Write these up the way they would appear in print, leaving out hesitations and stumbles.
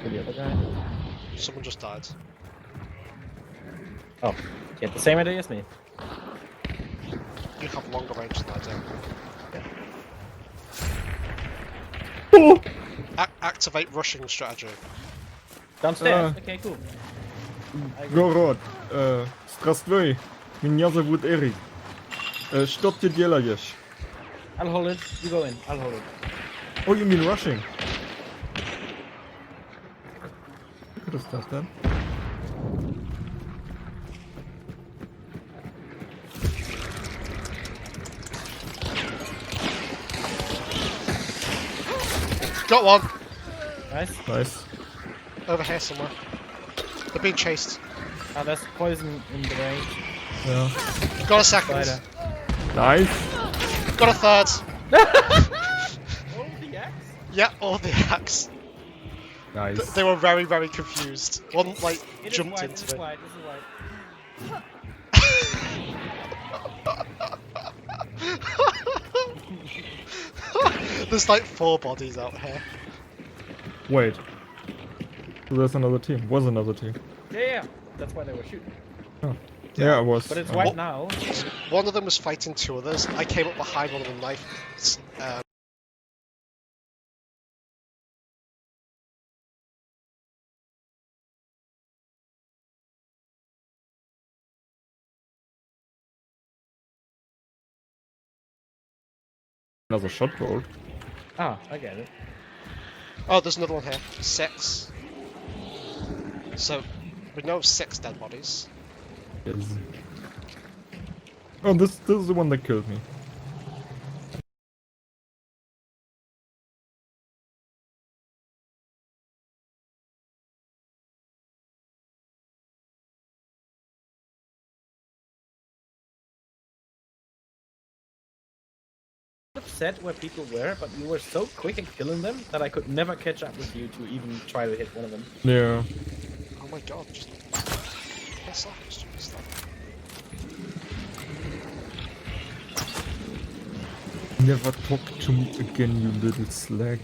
For the other guy. Someone just died. Oh, he had the same idea as me. You have longer range than I do. Activate rushing strategy. Downstairs? Okay, cool. Город. Здравствуй. Меня зовут Эрик. Что ты делаешь? I'll hold it. You go in. I'll hold it. Oh, you mean rushing? Could have stopped that. Got one! Nice. Nice. Over here somewhere. They're being chased. Ah, there's poison in the range. Yeah. Got a second. Spider. Nice. Got a third. Oh, the axe? Yeah, all the axe. Nice. They were very, very confused. One, like, It is jumped white, into it is it. white, it is white. There's like 4 bodies out here. Wait. There's another team. Was another team. Yeah. That's why they were shooting. Oh. Yeah, it was. But it's um, white now. One of them was fighting 2 others. I came up behind one of the knives. Another shot roll. Ah, I get it. Oh, there's another one here. 6. So, we know of 6 dead bodies. Yes. Oh, this is the one that killed me. Upset where people were, but you were so quick at killing them that I could never catch up with you to even try to hit one of them. Yeah. Oh my god, just piss off, stupid stuff. Never talk to me again, you little slag.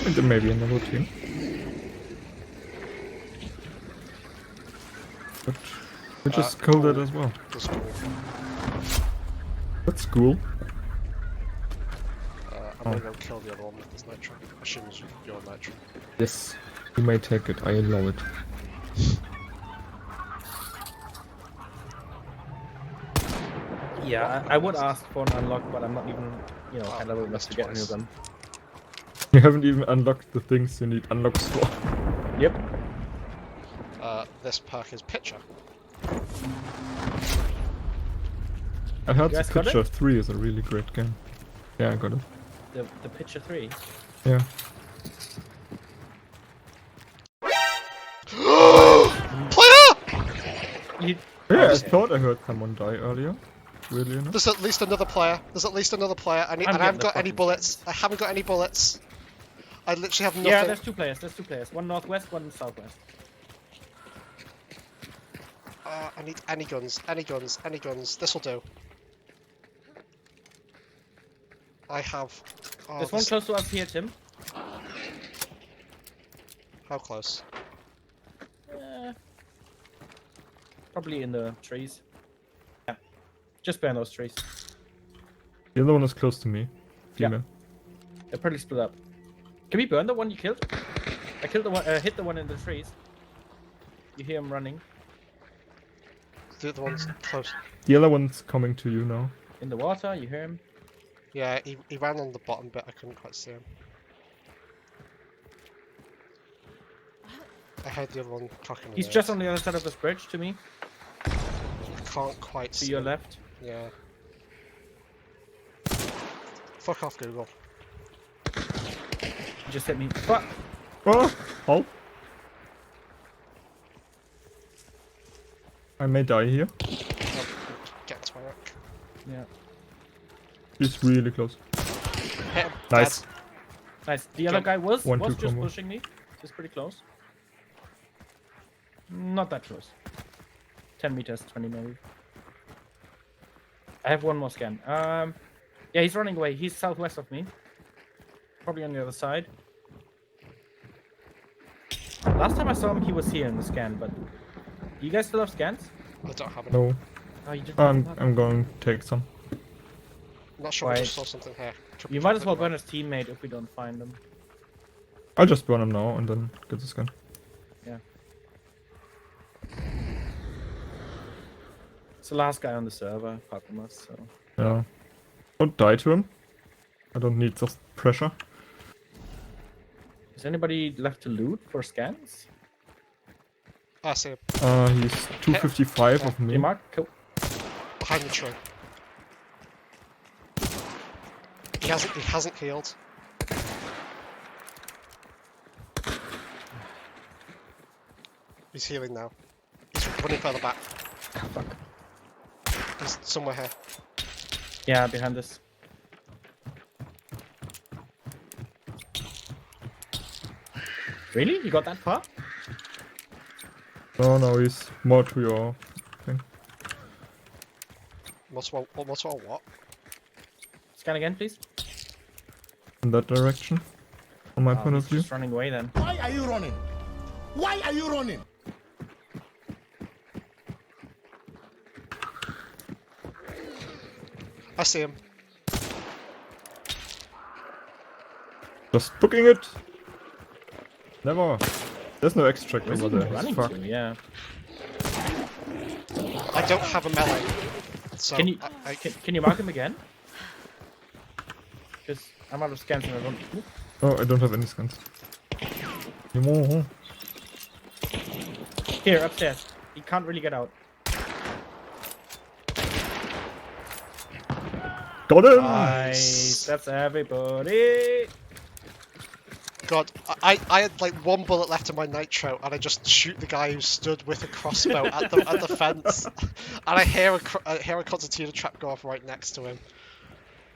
And then maybe another team. But we just killed it as well. That's cool. That's cool. I'm gonna go kill the other one with this nitro. I assume it's your nitro. Yes. You may take it, I allow it. Yeah, I would ask for an unlock, but I'm not even, high level enough to get a new gun. You haven't even unlocked the things you need unlocks for. Yep. This perk is Pitcher. I heard You the guys got it? Pitcher 3 is a really great game. Yeah, I got it. The Pitcher 3. Yeah. Player! You, Yeah, I thought I heard someone die earlier. Really enough? There's at least another player. There's at least another player. And I getting haven't the got any fucking bullets. I haven't got any bullets. I literally have nothing. yeah, there's 2 players. There's 2 players. One northwest, one southwest. I need any guns, any guns, any guns. This'll do. I have. Oh, There's one close to us here, Tim. How close? Probably in the trees. Yeah. Just behind those trees. The other one is close to me. Female. They're pretty split up. Can we burn the one you killed? I killed the one, hit the one in the trees. You hear him running The other one's close. The other one's coming to you now. in the water. You hear him. Yeah, he ran on the bottom bit. I couldn't quite see him. I heard the other one cocking. He's just on the other side of this bridge to me, I can't quite to see. your him. left. Yeah. Fuck off, Google. He just hit me. Fuck! Oh! Help! I may die here. Oh, get to my wreck. Yeah. He's really close. Hit him. Nice. Dead. Nice. The other Jump. guy was 1-2 just combo. pushing me. He's pretty close. Not that close. 10 meters, 20 maybe. I have one more scan. Yeah, he's running away. He's southwest of me. Probably on the other side. Last time I saw him, he was here in the scan, but... Do you guys still have scans? I don't have any. No. Oh, you just I'm going to take some. I'm not sure I Right. just saw something here. You might as well burn his teammate if we don't find him. I'll just burn him now and then get the skin. Yeah. It's the last guy on the server, apart from us, so... Yeah. Don't die to him. I don't need this pressure. Is anybody left to loot for scans? I see him. He's 255 of Hey, me. Mark, cool. Behind the tree. He hasn't healed. He's healing now. He's running further back. Ah, fuck. He's somewhere here. Yeah, behind us. Really? You got that far? No, he's more to your thing. What's what? Scan again, please. In that direction. From my point of He's view. just running away then. Why are you running? Why are you running? I see him. Just booking it! Never! There's no extract Where's he over there. He's running fucked. to? Yeah. I don't have a melee. So Can you I can you mark him again? Because I'm out of scans and I don't. Ooh. Oh, I don't have any scans. No. Here, upstairs. He can't really get out. Got him! Nice. That's everybody. God, I had like one bullet left in my nitro, and I just shoot the guy who stood with a crossbow at the fence, and I hear a concertina trap go off right next to him.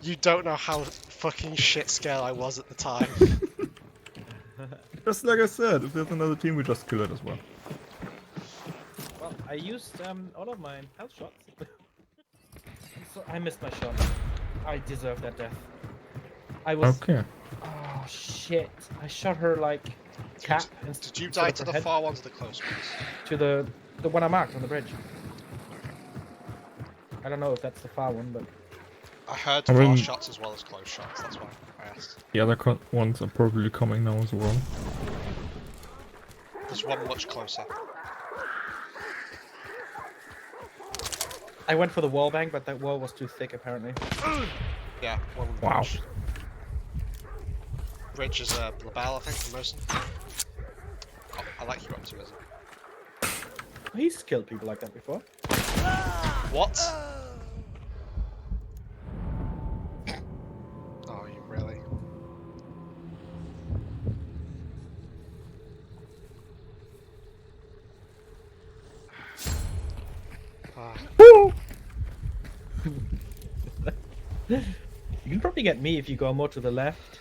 You don't know how fucking shit scared I was at the time. Just like I said, if there's another team, we just kill it as well. Well, I used all of my health shots. So I missed my shot. I deserve that death. I was. Okay. Oh shit! I shot her like cap. Did you die to the far ones or the close ones? To the one I marked on the bridge. I don't know if that's the far one, but I heard I far mean- shots as well as close shots. That's why I asked. The other ones are probably coming now as well. There's one much closer. I went for the wall bang, but that wall was too thick apparently. Yeah, one. Wow. Bridge is Labelle, I think, for most. Oh, I like your optimism. He's killed people like that before. What? Oh, you really? Ah, You can probably get me if you go more to the left.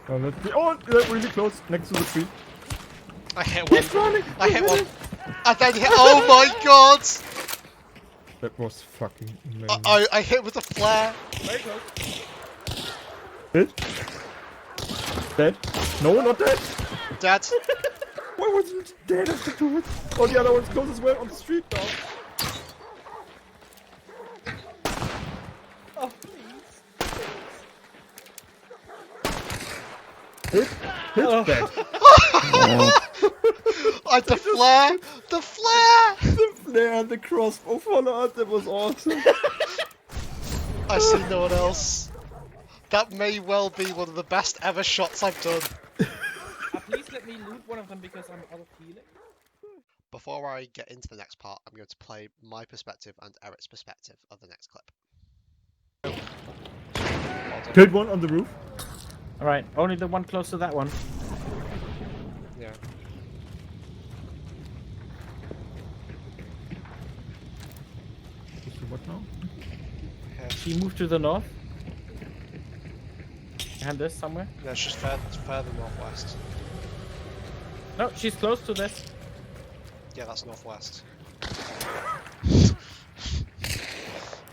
Oh, let's see. Oh, they're really close, next to the tree. I hit one. He's running! I hit one. And then hit. Oh my god! That was fucking amazing. I hit with a flare. Very close. Dead? Dead? No, not dead! Dead. Why wasn't he dead after two hits? Oh, the other one's close as well on the street now. Oh please. Hit? Hit? Oh. Dead. The flare. The flare. The flare and the crossbow follow up, that was awesome. I see no one else. That may well be one of the best ever shots I've done. Please let me loot one of them because I'm out of healing. Before I get into the next part, I'm going to play my perspective and Eric's perspective of the next clip. Killed one on the roof. Alright, only the one close to that one. Yeah. What now? She moved to the north. Behind this somewhere. Yeah, it's just further northwest. No, she's close to this. Yeah, that's northwest.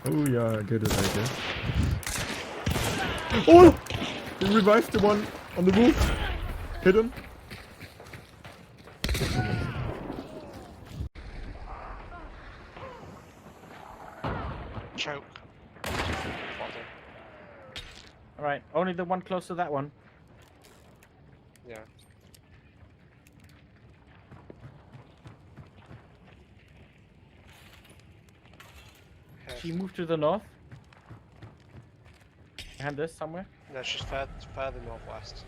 Oh yeah, I get it, I guess. Oh! He revived the one on the roof. Hit him. Choke. Bottom. All right, only the one close to that one. Yeah. Okay. She moved to the north. Behind this somewhere. No, she's further northwest.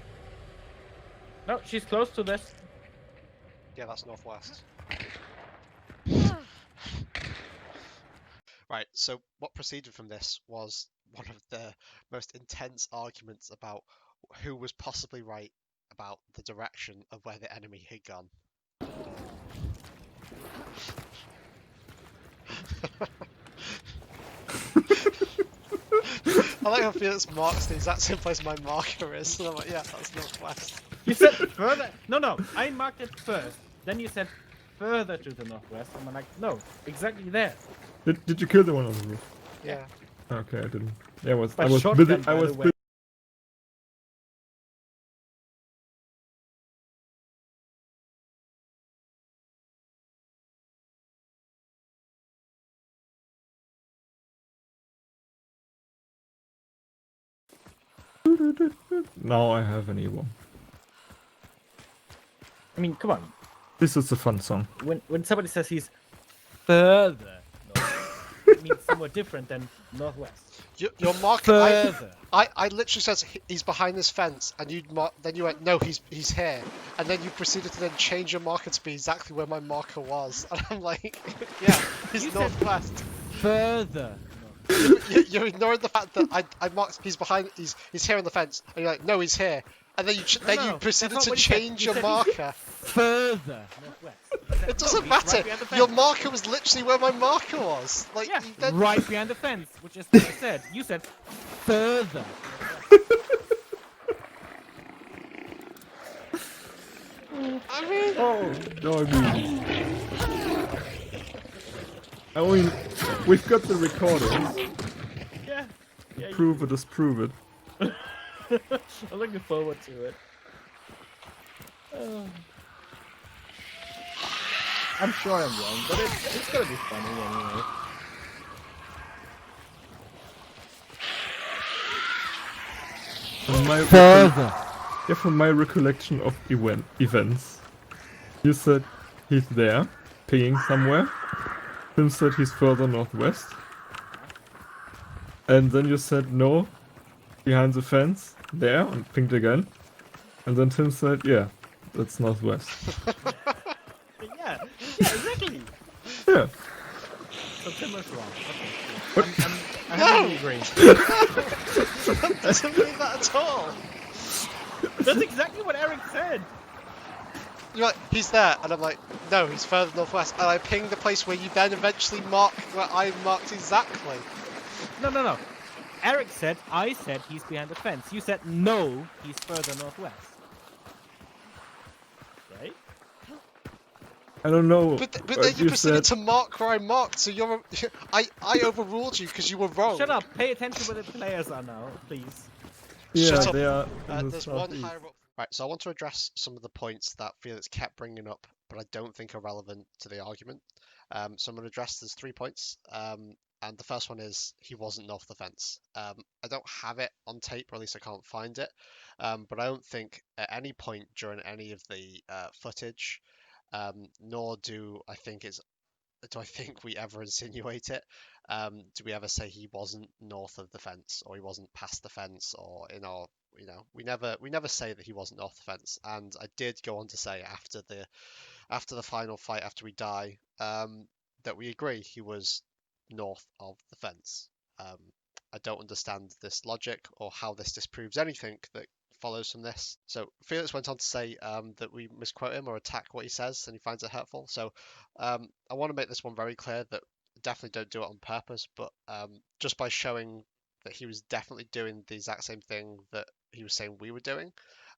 No, she's close to this. Yeah, that's northwest. Right, so what proceeded from this was one of the most intense arguments about who was possibly right about the direction of where the enemy had gone. I like how Felix marks the exact same place my marker is, and I'm like, yeah, that's northwest. You said further. No, I marked it first. Then you said further to the northwest. And I'm like, no, exactly there. Did you kill the one on the roof? Yeah. Okay, I didn't. Yeah, I was By busy. shotgun, I by was the way. busy. Now I have an Evo. I mean, come on. This is a fun song. When somebody says he's further north, it means somewhat different than northwest. Your marker. Further. I literally says he's behind this fence, and then you went, no, he's here, and then you proceeded to then change your marker to be exactly where my marker was, and I'm like, yeah, he's You said- northwest. Further. You're ignoring the fact that I marked he's behind, he's here on the fence, and you're like, no, he's here, and then you No, proceeded that's to not what he said. change He your said marker. Further northwest. He said, It doesn't "No, he's matter. right behind the Your fence." marker was literally where my marker was. Like, Yeah, you then... right behind the fence, which is what I said. You said further. I mean, Oh, doggy. I mean, we've got the recordings. Yeah. Yeah. Prove it, disprove it. I'm looking forward to it. I'm sure I'm wrong, but it's gonna be funny anyway. From my recollection of events, you said he's there, pinging somewhere. Tim said he's further northwest. And then you said no, behind the fence, there, and pinged again. And then Tim said, yeah, that's northwest. Yeah, exactly. Yeah. So Tim was wrong. Okay. What? I have to agree. that doesn't mean that at all. That's exactly what Eric said. You're like, he's there, and I'm like, no, he's further northwest, and I ping the place where you then eventually mark where I marked exactly. No. Eric said, I said he's behind the fence. You said, no, he's further northwest. Right? I don't know. But then you proceeded to mark where I marked, so I overruled you because you were wrong. Shut up. Pay attention where the players are now, please. Yeah, Shut up. they are in the There's one southeast. higher up. Right, so I want to address some of the points that Felix kept bringing up, but I don't think are relevant to the argument. So I'm going to address there's 3 points. And the first one is he wasn't north the fence. I don't have it on tape, or at least I can't find it. But I don't think at any point during any of the footage, nor do I think we ever insinuate it. Do we ever say he wasn't north of the fence, or he wasn't past the fence, or in our, we never say that he wasn't north the fence. And I did go on to say after the final fight, after we die, that we agree he was north of the fence. I don't understand this logic or how this disproves anything that follows from this. So Felix went on to say that we misquote him or attack what he says, and he finds it hurtful. So I want to make this one very clear that definitely don't do it on purpose, but just by showing that he was definitely doing the exact same thing that he was saying we were doing,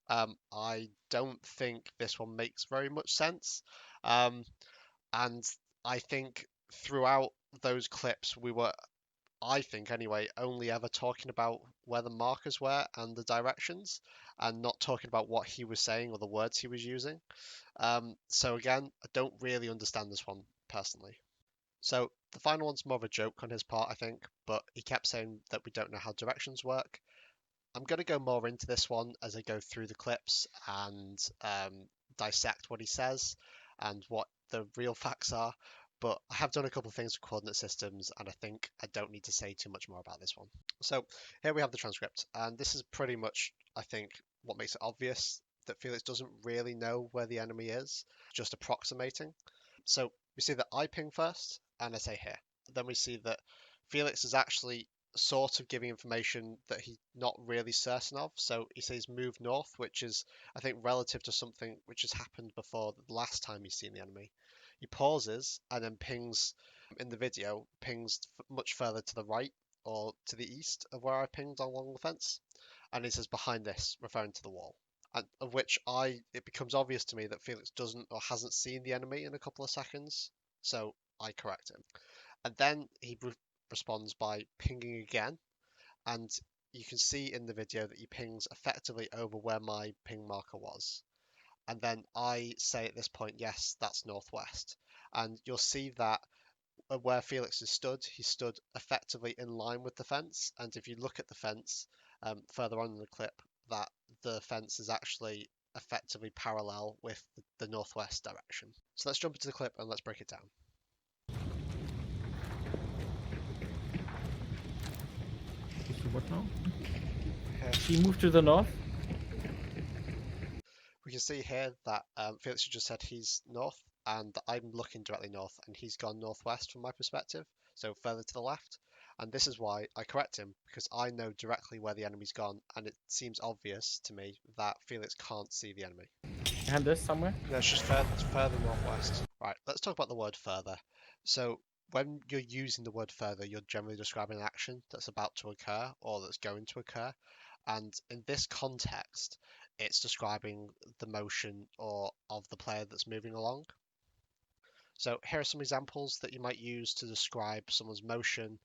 I don't think this one makes very much sense. And I think throughout those clips, we were, I think anyway, only ever talking about where the markers were and the directions, and not talking about what he was saying or the words he was using. So again, I don't really understand this one personally. So the final one's more of a joke on his part, I think, but he kept saying that we don't know how directions work. I'm going to go more into this one as I go through the clips and dissect what he says and what the real facts are. But I have done a couple of things with coordinate systems, and I think I don't need to say too much more about this one. So here we have the transcript, and this is pretty much, I think, what makes it obvious that Felix doesn't really know where the enemy is, just approximating. So we see that I ping first, and I say here. Then we see that Felix is actually sort of giving information that he's not really certain of. So he says move north, which is, I think, relative to something which has happened before the last time he's seen the enemy. He pauses and then pings in the video, pings much further to the right or to the east of where I pinged along the fence. And he says behind this, referring to the wall. And of which it becomes obvious to me that Felix doesn't or hasn't seen the enemy in a couple of seconds. So I correct him. And then he responds by pinging again. And you can see in the video that he pings effectively over where my ping marker was. And then I say at this point, yes, that's northwest. And you'll see that where Felix is stood, he stood effectively in line with the fence. And if you look at the fence further on in the clip, that the fence is actually effectively parallel with the northwest direction. So let's jump into the clip and let's break it down. What now? He moved to the north. We can see here that Felix just said he's north, and I'm looking directly north, and he's gone northwest from my perspective, so further to the left. And this is why I correct him, because I know directly where the enemy's gone, and it seems obvious to me that Felix can't see the enemy. Behind this somewhere. No, it's just further northwest. Right, let's talk about the word further. So when you're using the word further, you're generally describing an action that's about to occur or that's going to occur. And in this context, it's describing the motion or of the player that's moving along. So here are some examples that you might use to describe someone's motion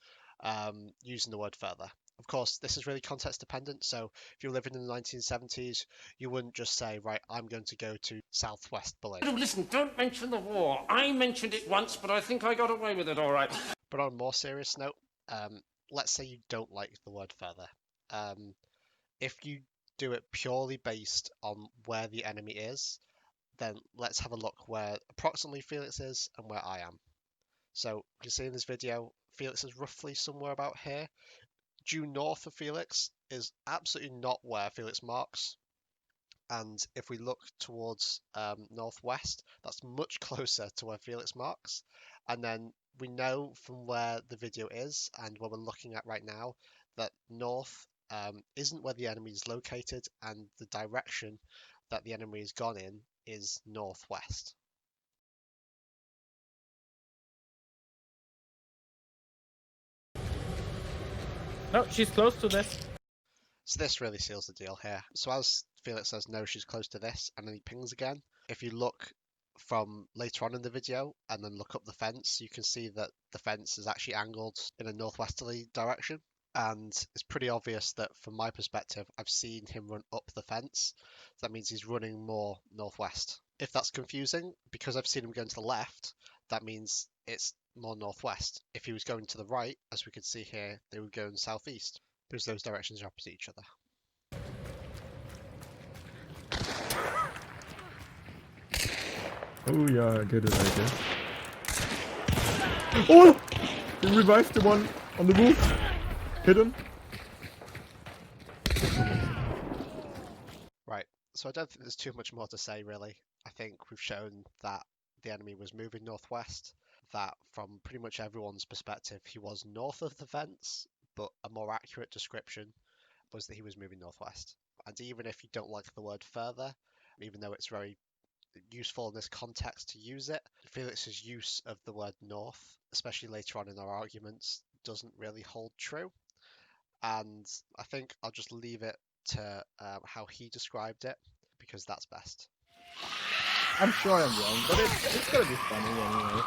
using the word further. Of course, this is really context dependent. So if you're living in the 1970s, you wouldn't just say, right, I'm going to go to southwest Berlin. Listen, don't mention the war. I mentioned it once, but I think I got away with it all right. But on a more serious note, let's say you don't like the word further. If you do it purely based on where the enemy is, then let's have a look where approximately Felix is and where I am. So you can see in this video, Felix is roughly somewhere about here. Due north of Felix is absolutely not where Felix marks. And if we look towards northwest, that's much closer to where Felix marks. And then we know from where the video is and what we're looking at right now that north isn't where the enemy is located, and the direction that the enemy has gone in is northwest. No, she's close to this. So this really seals the deal here. So as Felix says, no, she's close to this, and then he pings again. If you look from later on in the video and then look up the fence, you can see that the fence is actually angled in a northwesterly direction. And it's pretty obvious that from my perspective, I've seen him run up the fence. So that means he's running more northwest. If that's confusing, because I've seen him going to the left, that means it's more northwest. If he was going to the right, as we could see here, they would go in southeast, because those directions are opposite each other. Oh yeah, I get it, I guess. Oh! He revived the one on the roof. Hit him. Right, so I don't think there's too much more to say really. I think we've shown that the enemy was moving northwest, that from pretty much everyone's perspective he was north of the fence, but a more accurate description was that he was moving northwest. And even if you don't like the word further, even though it's very useful in this context to use it, Felix's use of the word north, especially later on in our arguments, doesn't really hold true. And I think I'll just leave it to how he described it, because that's best. I'm sure I'm wrong, but it's gonna be funny anyway.